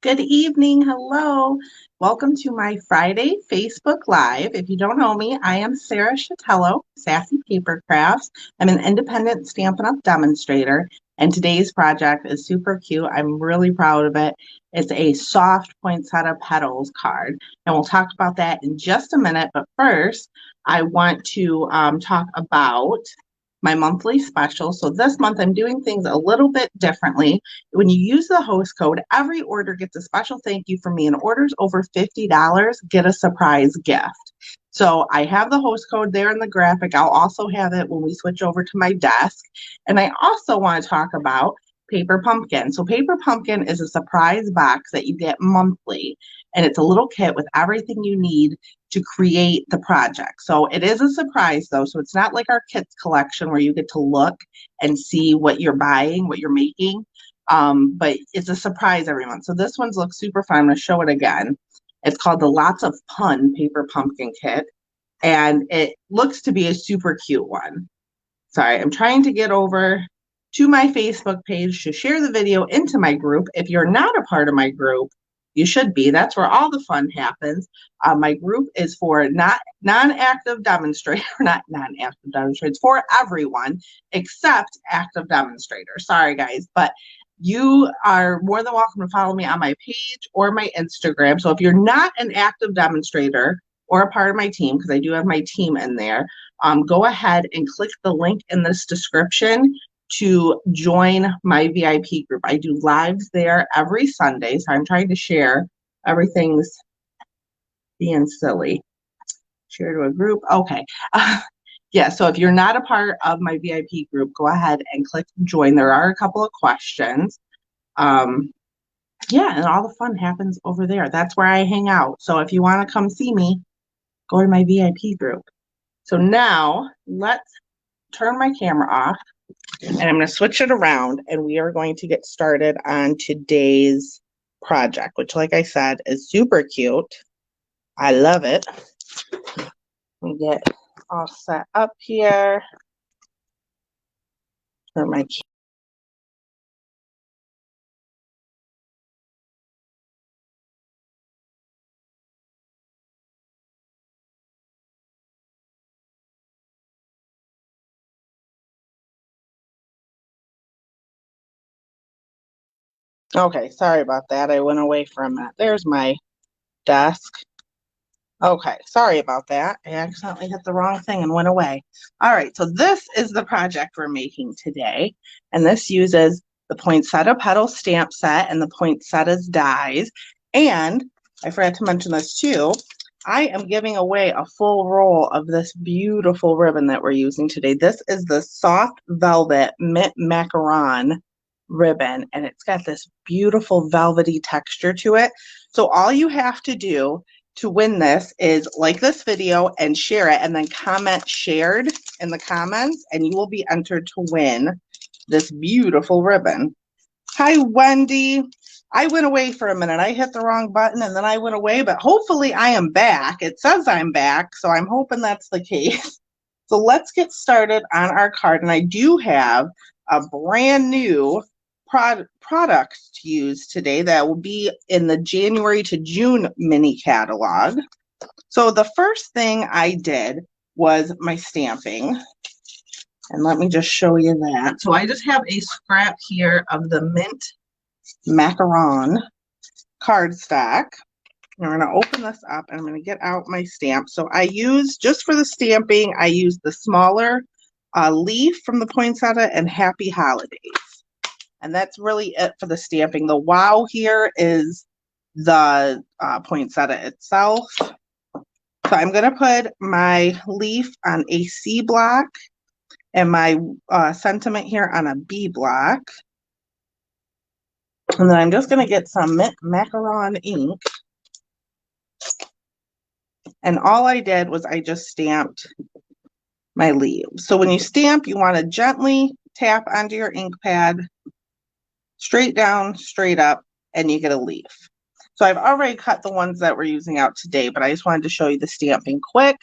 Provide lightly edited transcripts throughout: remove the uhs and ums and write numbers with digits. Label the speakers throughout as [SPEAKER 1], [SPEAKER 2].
[SPEAKER 1] Good evening. Hello. Welcome to my Friday Facebook Live. If you don't know me, I am Sarah Chatello, Sassy Paper Crafts. I'm an independent Stampin' Up! Demonstrator, and today's project is super cute. I'm really proud of it. It's a soft Poinsettia Petals card, and we'll talk about that in just a minute. But first, I want to talk about my monthly special. So this month I'm doing things a little bit differently. When you use the host code, every order gets a special thank you from me, and orders over $50 get a surprise gift. So I have the host code there in the graphic. I'll also have it when we switch over to my desk. And I also want to talk about Paper Pumpkin. So Paper Pumpkin is a surprise box that you get monthly, and it's a little kit with everything you need to create the project. So it is a surprise though. So it's not like our kits collection where you get to look and see what you're buying, what you're making. But it's a surprise every month. So this one's looks super fun. I'm going to show it again. It's called the Lots of Pun Paper Pumpkin Kit, and it looks to be a super cute one. Sorry, I'm trying to get over to my Facebook page to share the video into my group. If you're not a part of my group, you should be. That's where all the fun happens. My group is for non-active demonstrators, not non-active demonstrators, for everyone except active demonstrators. Sorry, guys, but you are more than welcome to follow me on my page or my Instagram. So if you're not an active demonstrator or a part of my team, because I do have my team in there, go ahead and click the link in this description to join my VIP group. I do lives there every Sunday, so I'm trying to share. Everything's being silly. Share to a group. Okay. Yeah, so if you're not a part of my VIP group, go ahead and click join. There are a couple of questions. Yeah, and all the fun happens over there. That's where I hang out. So if you want to come see me, go to my VIP group. So now let's turn my camera off, and I'm going to switch it around, and we are going to get started on today's project, which, like I said, is super cute. I love it. Let me get all set up here. Turn my Okay, sorry about that. I went away for a minute. There's my desk. Okay, sorry about that. I accidentally hit the wrong thing and went away. All right, so this is the project we're making today, and this uses the Poinsettia Petals stamp set and the Poinsettia Dies. And I forgot to mention this too, I am giving away a full roll of this beautiful ribbon that we're using today. This is the Soft Velvet Mint Macaron ribbon, and it's got this beautiful velvety texture to it. So all you have to do to win this is like this video and share it, and then comment shared in the comments, and you will be entered to win this beautiful ribbon. Hi, Wendy. I went away for a minute. I hit the wrong button and then I went away, but hopefully I am back. It says I'm back, so I'm hoping that's the case. So let's get started on our card, and I do have a brand new products to use today that will be in the January to June mini catalog. So the first thing I did was my stamping, and let me just show you that. So I just have a scrap here of the Mint Macaron cardstock. I'm going to open this up and I'm going to get out my stamp. So I use, just for the stamping, I use the smaller leaf from the Poinsettia and Happy Holidays. And that's really it for the stamping. The wow here is the poinsettia itself. So I'm going to put my leaf on a C block and my sentiment here on a B block. And then I'm just going to get some Mint Macaron ink. And all I did was I just stamped my leaves. So when you stamp, you want to gently tap onto your ink pad, straight down, straight up, and you get a leaf. So I've already cut the ones that we're using out today, but I just wanted to show you the stamping quick.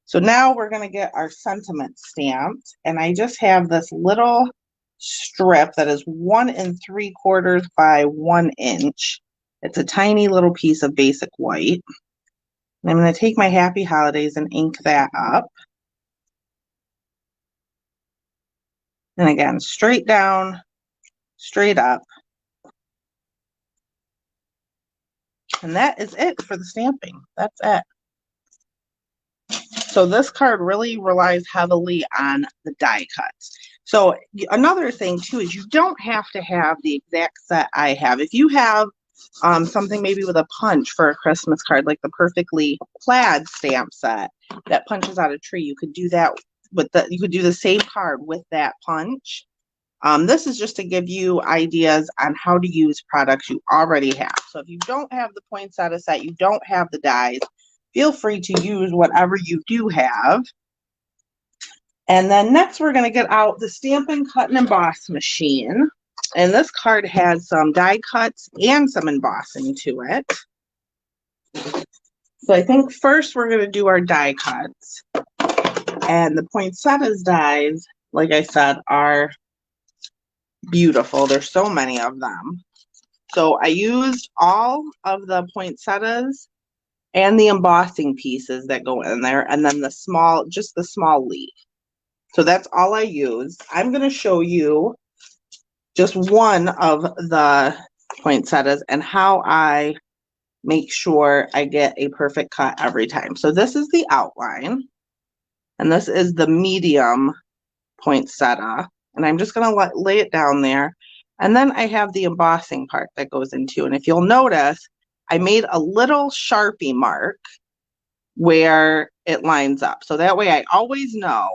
[SPEAKER 1] So now we're going to get our sentiment stamped, and I just have this little strip that is 1 3/4 by 1 inch. It's a tiny little piece of basic white. And I'm going to take my Happy Holidays and ink that up. And again, straight down, straight up. And that is it for the stamping. That's it. So this card really relies heavily on the die cuts. So another thing too is you don't have to have the exact set I have. If you have something maybe with a punch for a Christmas card, like the Perfectly Plaid stamp set that punches out a tree, you could do that with you could do the same card with that punch. This is just to give you ideas on how to use products you already have. So if you don't have the poinsettia set, you don't have the dies, feel free to use whatever you do have. And then next we're going to get out the Stampin' Cut and Emboss machine. And this card has some die cuts and some embossing to it. So I think first we're going to do our die cuts. And the poinsettias dies, like I said, are beautiful. There's so many of them. So I used all of the poinsettias and the embossing pieces that go in there, and then the small, just the small leaf. So that's all I used. I'm going to show you just one of the poinsettias and how I make sure I get a perfect cut every time. So this is the outline, and this is the medium poinsettia, and I'm just going to lay it down there. And then I have the embossing part that goes into, and if you'll notice, I made a little Sharpie mark where it lines up. So that way I always know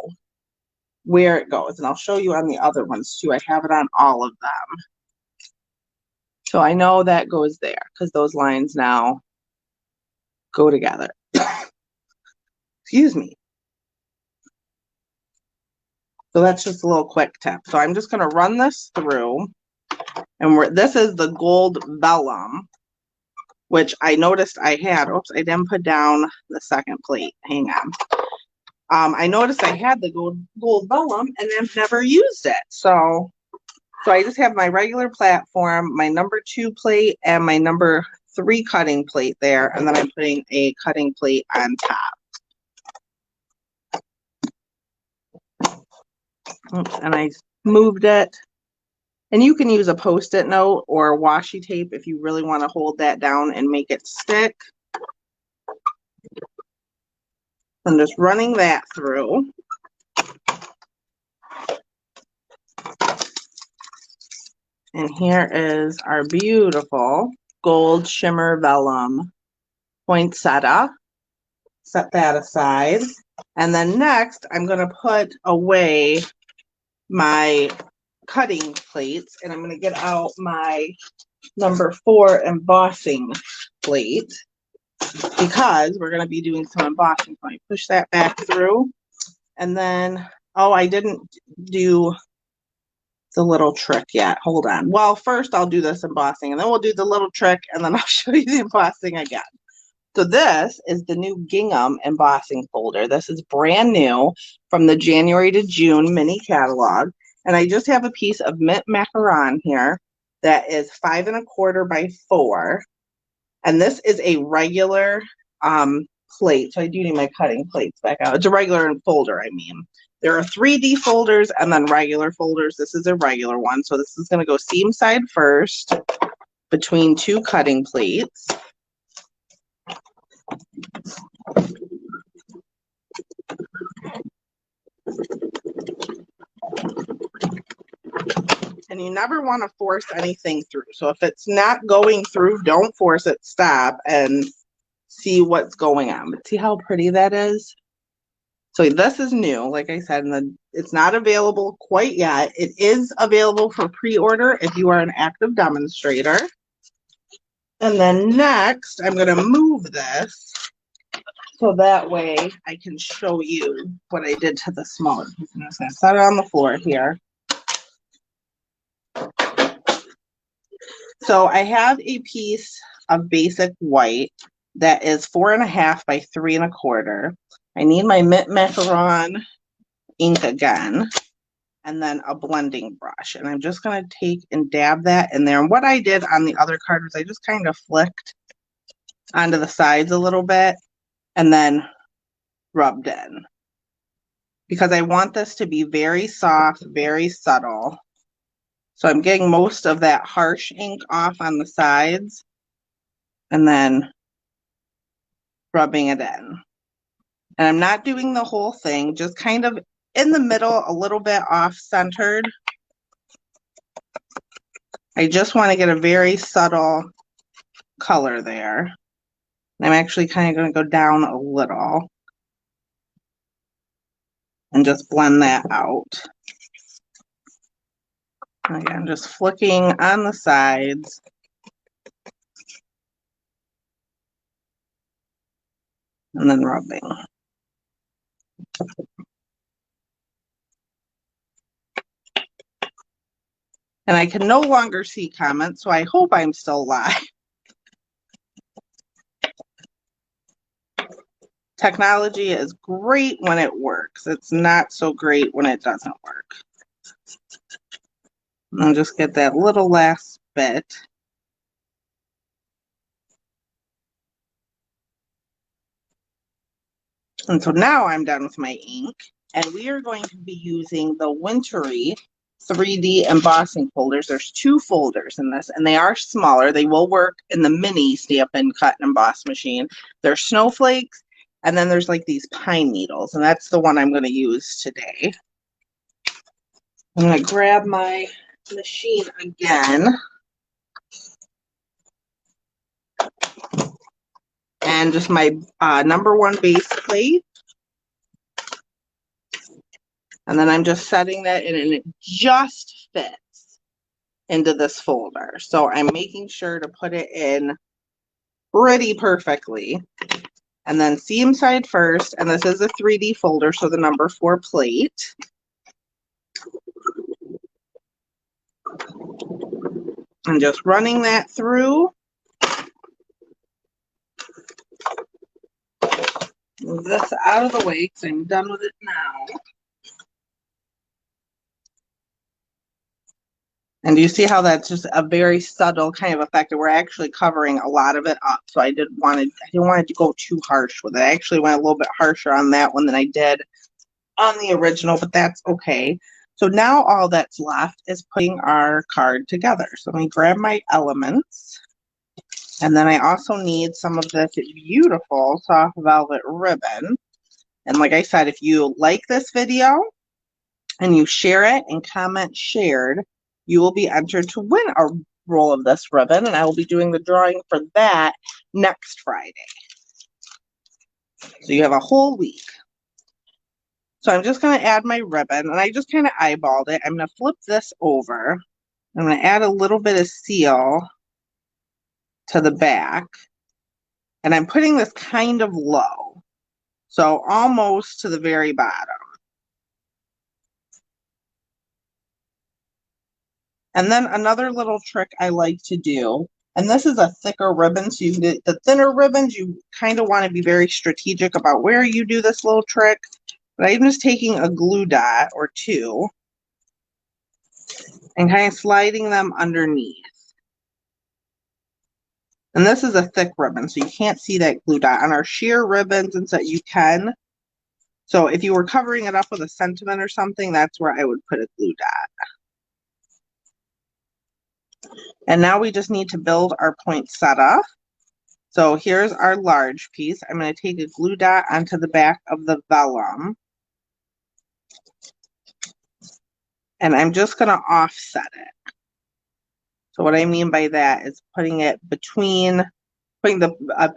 [SPEAKER 1] where it goes. And I'll show you on the other ones too. I have it on all of them. So I know that goes there because those lines now go together. Excuse me. So that's just a little quick tip. So I'm just going to run this through. And this is the gold vellum, which I noticed I had. Oops, I didn't put down the second plate. Hang on. I noticed I had the gold vellum and I've never used it. So I just have my regular platform, my number 2 plate, and my number 3 cutting plate there. And then I'm putting a cutting plate on top. Oops, and I moved it. And you can use a Post-it note or washi tape if you really want to hold that down and make it stick. I'm just running that through. And here is our beautiful gold shimmer vellum poinsettia. Set that aside. And then next, I'm going to put away my cutting plates, and I'm going to get out my number 4 embossing plate because we're going to be doing some embossing. So I push that back through, and then, oh, I didn't do the little trick yet. Hold on. Well, first I'll do this embossing, and then we'll do the little trick, and then I'll show you the embossing again. So this is the new gingham embossing folder. This is brand new from the January to June mini catalog. And I just have a piece of mint macaron here that is 5 1/4 by 4. And this is a regular plate. So I do need my cutting plates back out. It's a regular folder, I mean. There are 3D folders and then regular folders. This is a regular one. So this is going to go seam side first between 2 cutting plates. And you never want to force anything through. So if it's not going through, don't force it. Stop and see what's going on. But see how pretty that is? So this is new, like I said, and it's not available quite yet. It is available for pre-order if you are an active demonstrator. And then next, I'm going to move this so that way I can show you what I did to the smaller piece. I'm just going to set it on the floor here. So I have a piece of basic white that is 4 1/2 by 3 1/4. I need my mint macaron ink again. and then a blending brush. And I'm just going to take and dab that in there. And what I did on the other card was I just kind of flicked onto the sides a little bit and then rubbed in. Because I want this to be very soft, very subtle. So I'm getting most of that harsh ink off on the sides and then rubbing it in. And I'm not doing the whole thing, just kind of in the middle, a little bit off-centered. I just want to get a very subtle color there. I'm actually kind of going to go down a little and just blend that out. Again, just flicking on the sides. And then rubbing. And I can no longer see comments, so I hope I'm still live. Technology is great when it works. It's not so great when it doesn't work. And just get that little last bit. And so now I'm done with my ink, and we are going to be using the Wintry 3D embossing folders. There's 2 folders in this, and they are smaller. They will work in the mini Stampin' Cut and Emboss machine. There's snowflakes, and then there's like these pine needles, and that's the one I'm going to use today. I'm going to grab my machine again. And just my #1 base plate. And then I'm just setting that in, and it just fits into this folder. So I'm making sure to put it in pretty perfectly. And then seam side first, and this is a 3D folder, so the #4 plate. I'm just running that through. Move this out of the way because I'm done with it now. And do you see how that's just a very subtle kind of effect? We're actually covering a lot of it up, so I didn't want it to go too harsh with it. I actually went a little bit harsher on that one than I did on the original, but that's okay. So now all that's left is putting our card together. So let me grab my elements. And then I also need some of this beautiful soft velvet ribbon. And like I said, if you like this video and you share it and comment shared, you will be entered to win a roll of this ribbon. And I will be doing the drawing for that next Friday. So you have a whole week. So I'm just going to add my ribbon, and I just kind of eyeballed it. I'm going to flip this over. I'm going to add a little bit of seal to the back. And I'm putting this kind of low, so almost to the very bottom. And then another little trick I like to do, and this is a thicker ribbon, so you can get the thinner ribbons, you kind of want to be very strategic about where you do this little trick. But I'm just taking a glue dot or 2 and kind of sliding them underneath. And this is a thick ribbon, so you can't see that glue dot. On our sheer ribbons and so you can. So if you were covering it up with a sentiment or something, that's where I would put a glue dot. And now we just need to build our poinsettia. So here's our large piece. I'm going to take a glue dot onto the back of the vellum. And I'm just going to offset it. So what I mean by that is putting the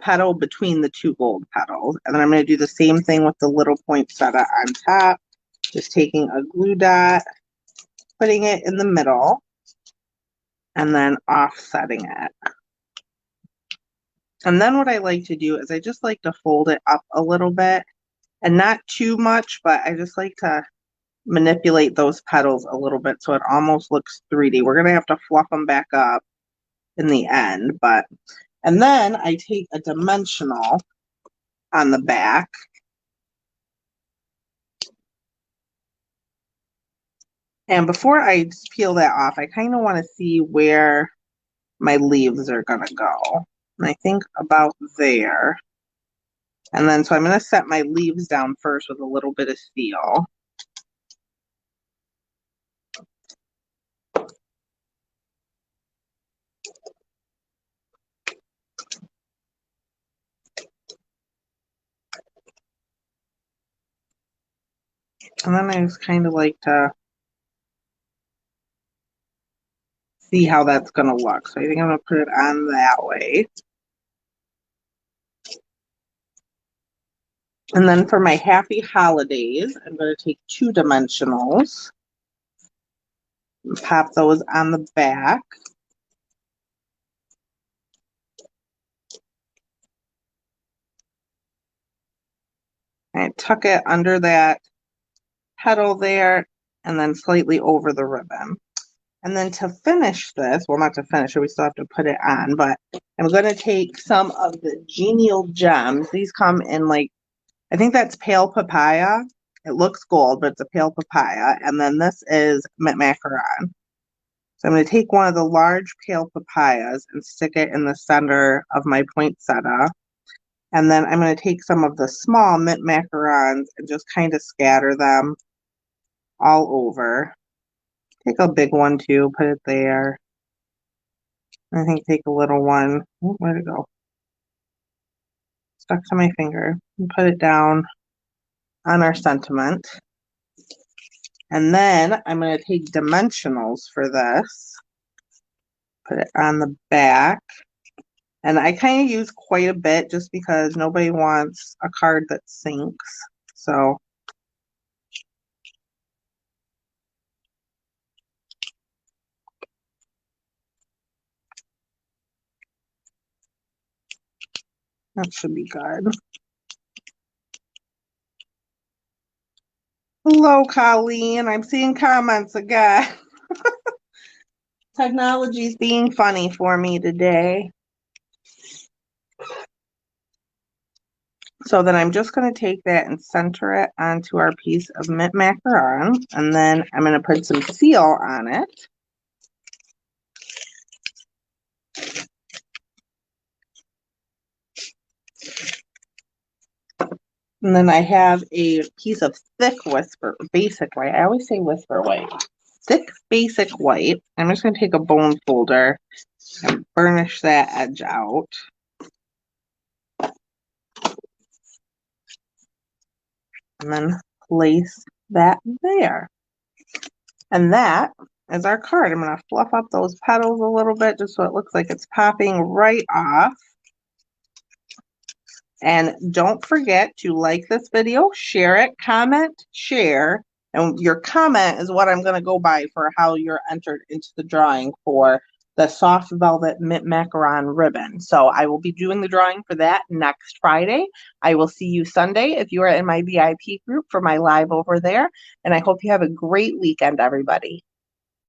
[SPEAKER 1] petal between the 2 gold petals. And then I'm going to do the same thing with the little poinsettia on top. Just taking a glue dot, putting it in the middle, and then offsetting it. And then what I like to do is I just like to fold it up a little bit, and not too much, but I just like to manipulate those petals a little bit so it almost looks 3D. We're going to have to fluff them back up in the end, and then I take a dimensional on the back And before I peel that off, I kind of want to see where my leaves are going to go. And I think about there. And then, so I'm going to set my leaves down first with a little bit of steel. And then I just kind of like to see how that's going to look. So I think I'm going to put it on that way. And then for my happy holidays, I'm going to take 2 dimensionals and pop those on the back. And tuck it under that petal there and then slightly over the ribbon. And then to finish this, well, not to finish it, we still have to put it on, but I'm going to take some of the Genial Gems. These come in like, I think that's pale papaya. It looks gold, but it's a pale papaya. And then this is mint macaron. So I'm going to take one of the large pale papayas and stick it in the center of my poinsettia. And then I'm going to take some of the small mint macarons and just kind of scatter them all over. Take a big one too, put it there. I think take a little one. Oh, where'd it go? Stuck to my finger. And put it down on our sentiment. And then I'm going to take dimensionals for this. Put it on the back. And I kind of use quite a bit just because nobody wants a card that sinks. So that should be good. Hello, Colleen. I'm seeing comments again. Technology's being funny for me today. So then I'm just going to take that and center it onto our piece of mint macaron. And then I'm going to put some seal on it. And then I have a piece of thick basic white. I always say whisper white. Thick basic white. I'm just going to take a bone folder and burnish that edge out. And then place that there. And that is our card. I'm going to fluff up those petals a little bit just so it looks like it's popping right off. And don't forget to like this video, share it, comment, share. And your comment is what I'm going to go by for how you're entered into the drawing for the soft velvet mint macaron ribbon. So I will be doing the drawing for that next Friday. I will see you Sunday if you are in my VIP group for my live over there. And I hope you have a great weekend, everybody.